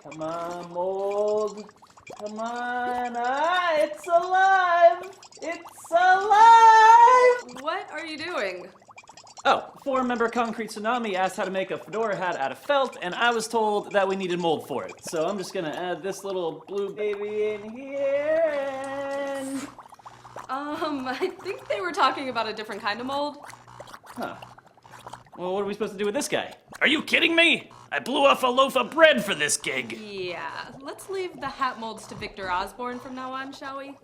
Come on, mold. Come on. Ah, it's alive. It's alive. What are you doing? Oh, 4-member Concrete Tsunami asked how to make a fedora hat out of felt, and I was told that we needed mold for it. So I'm just gonna add this little blue baby in here and... I think they were talking about a different kind of mold. Huh. Well, what are we supposed to do with this guy? Are you kidding me? I blew off a loaf of bread for this gig. Yeah, let's leave the hat molds to Victor Osborne from now on, shall we?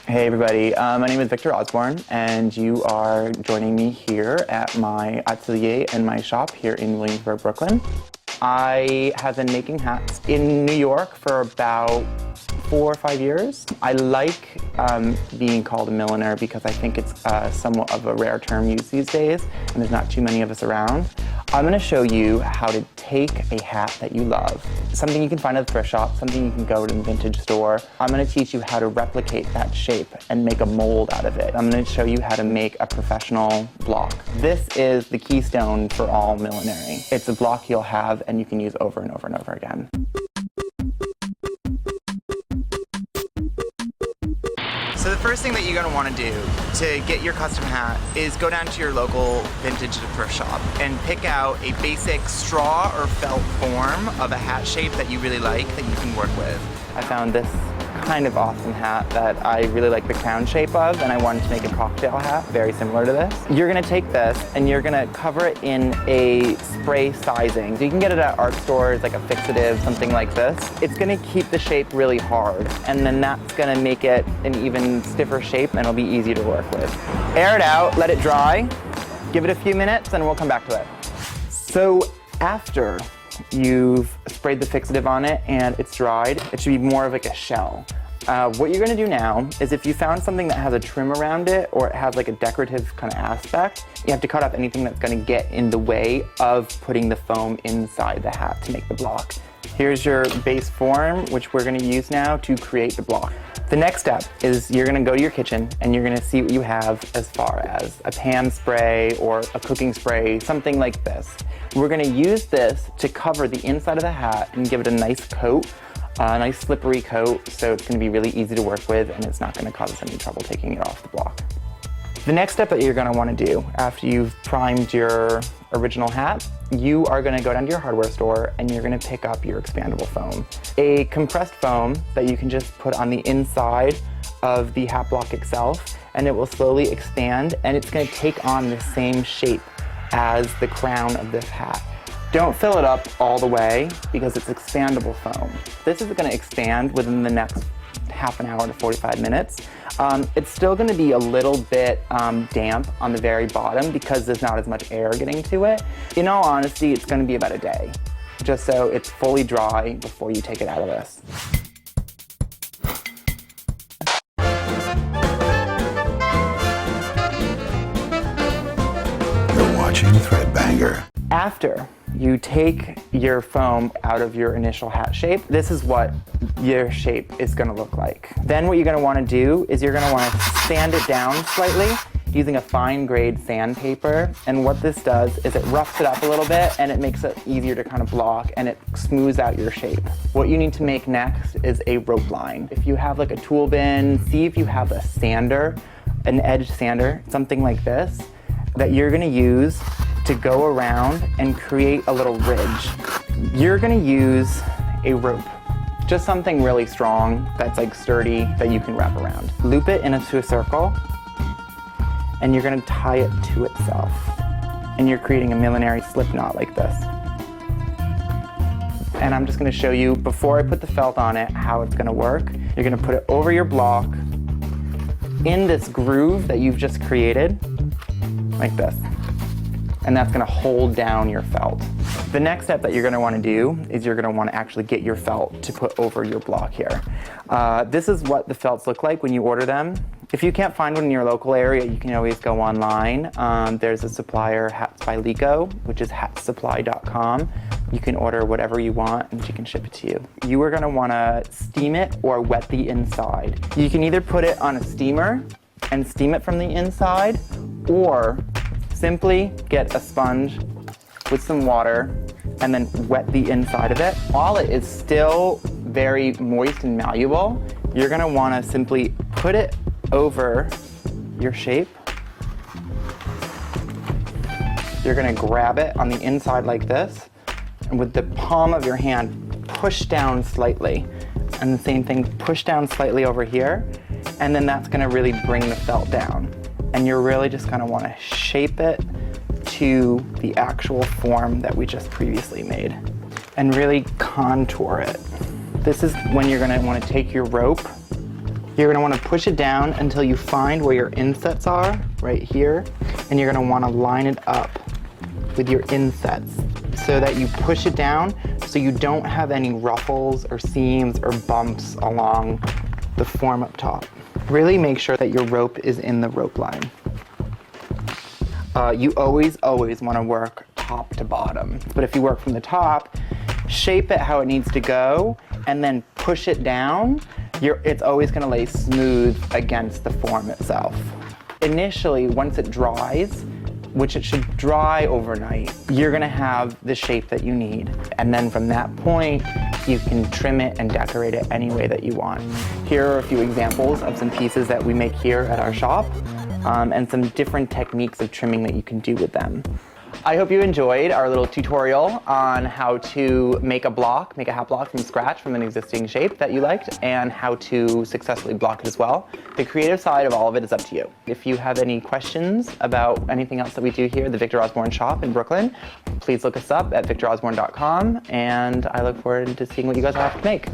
Hey everybody, my name is Victor Osborne, and you are joining me here at my atelier and my shop here in Williamsburg, Brooklyn. I have been making hats in New York for about 4 or 5 years. I like being called a milliner because I think it's somewhat of a rare term used these days, and there's not too many of us around. I'm going to show you how to take a hat that you love, something you can find at the thrift shop, something you can go to the vintage store. I'm going to teach you how to replicate that shape and make a mold out of it. I'm going to show you how to make a professional block. This is the keystone for all millinery. It's a block you'll have and you can use over and over and over again. So the first thing that you're going to want to do to get your custom hat is go down to your local vintage thrift shop and pick out a basic straw or felt form of a hat shape that you really like that you can work with. I found this kind of awesome hat that I really like the crown shape of, and I wanted to make a cocktail hat very similar to this. You're going to take this and you're going to cover it in a spray sizing. So you can get it at art stores, like a fixative, something like this. It's going to keep the shape really hard, and then that's going to make it an even stiffer shape, and it'll be easy to work with. Air it out, let it dry, give it a few minutes, and we'll come back to it. So after you've sprayed the fixative on it and it's dried, it should be more of like a shell. What you're going to do now is, if you found something that has a trim around it or it has like a decorative kind of aspect, you have to cut off anything that's going to get in the way of putting the foam inside the hat to make the block. Here's your base form, which we're going to use now to create the block. The next step is you're going to go to your kitchen and you're going to see what you have as far as a pan spray or a cooking spray, something like this. We're going to use this to cover the inside of the hat and give it a nice coat, a nice slippery coat, so it's going to be really easy to work with and it's not going to cause us any trouble taking it off the block. The next step that you're going to want to do after you've primed your original hat, you are going to go down to your hardware store and you're going to pick up your expandable foam. A compressed foam that you can just put on the inside of the hat block itself, and it will slowly expand, and it's going to take on the same shape as the crown of this hat. Don't fill it up all the way because it's expandable foam. This is going to expand within the next half an hour to 45 minutes. It's still going to be a little bit damp on the very bottom because there's not as much air getting to it. In all honesty, it's going to be about a day, just so it's fully dry before you take it out of this. You're watching Threadbanger. After you take your foam out of your initial hat shape, this is what your shape is going to look like. Then what you're going to want to do is you're going to want to sand it down slightly using a fine grade sandpaper. And what this does is it roughs it up a little bit and it makes it easier to kind of block, and it smooths out your shape. What you need to make next is a rope line. If you have like a tool bin, see if you have a sander, an edge sander, something like this, that you're going to use to go around and create a little ridge. You're going to use a rope, just something really strong that's like sturdy that you can wrap around. Loop it into a circle and you're going to tie it to itself, and you're creating a millinery slip knot like this. And I'm just going to show you, before I put the felt on it, how it's going to work. You're going to put it over your block in this groove that you've just created, like this. And that's going to hold down your felt. The next step that you're going to want to do is you're going to want to actually get your felt to put over your block here. This is what the felts look like when you order them. If you can't find one in your local area, you can always go online. There's a supplier, Hats by Lico, which is hatsupply.com. You can order whatever you want and she can ship it to you. You are gonna wanna steam it or wet the inside. You can either put it on a steamer and steam it from the inside, or simply get a sponge with some water and then wet the inside of it. While it is still very moist and malleable, you're gonna wanna simply put it over your shape. You're gonna grab it on the inside like this, and with the palm of your hand, push down slightly. And the same thing, push down slightly over here, and then that's gonna really bring the felt down. And you're really just gonna wanna shape it to the actual form that we just previously made, and really contour it. This is when you're gonna wanna take your rope. You're gonna wanna push it down until you find where your insets are, right here, and you're gonna wanna line it up with your insets so that you push it down so you don't have any ruffles or seams or bumps along the form up top. Really make sure that your rope is in the rope line. You always wanna work top to bottom, but if you work from the top, shape it how it needs to go, and then push it down, it's always gonna lay smooth against the form itself. Initially, once it dries, which it should dry overnight, you're gonna have the shape that you need. And then from that point, you can trim it and decorate it any way that you want. Here are a few examples of some pieces that we make here at our shop, and some different techniques of trimming that you can do with them. I hope you enjoyed our little tutorial on how to make a hat block from scratch from an existing shape that you liked, and how to successfully block it as well. The creative side of all of it is up to you. If you have any questions about anything else that we do here at the Victor Osborne shop in Brooklyn, please look us up at victorosborne.com, and I look forward to seeing what you guys have to make.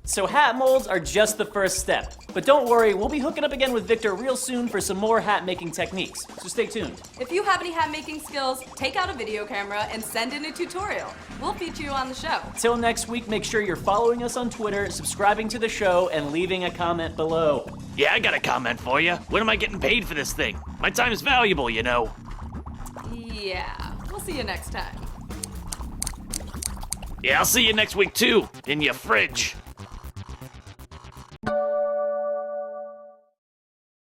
So hat molds are just the first step. But don't worry, we'll be hooking up again with Victor real soon for some more hat making techniques, so stay tuned. If you have any hat making skills, take out a video camera and send in a tutorial. We'll feature you on the show. Till next week, make sure you're following us on Twitter, subscribing to the show, and leaving a comment below. Yeah, I got a comment for you. When am I getting paid for this thing? My time is valuable, you know. Yeah, we'll see you next time. Yeah, I'll see you next week too, in your fridge.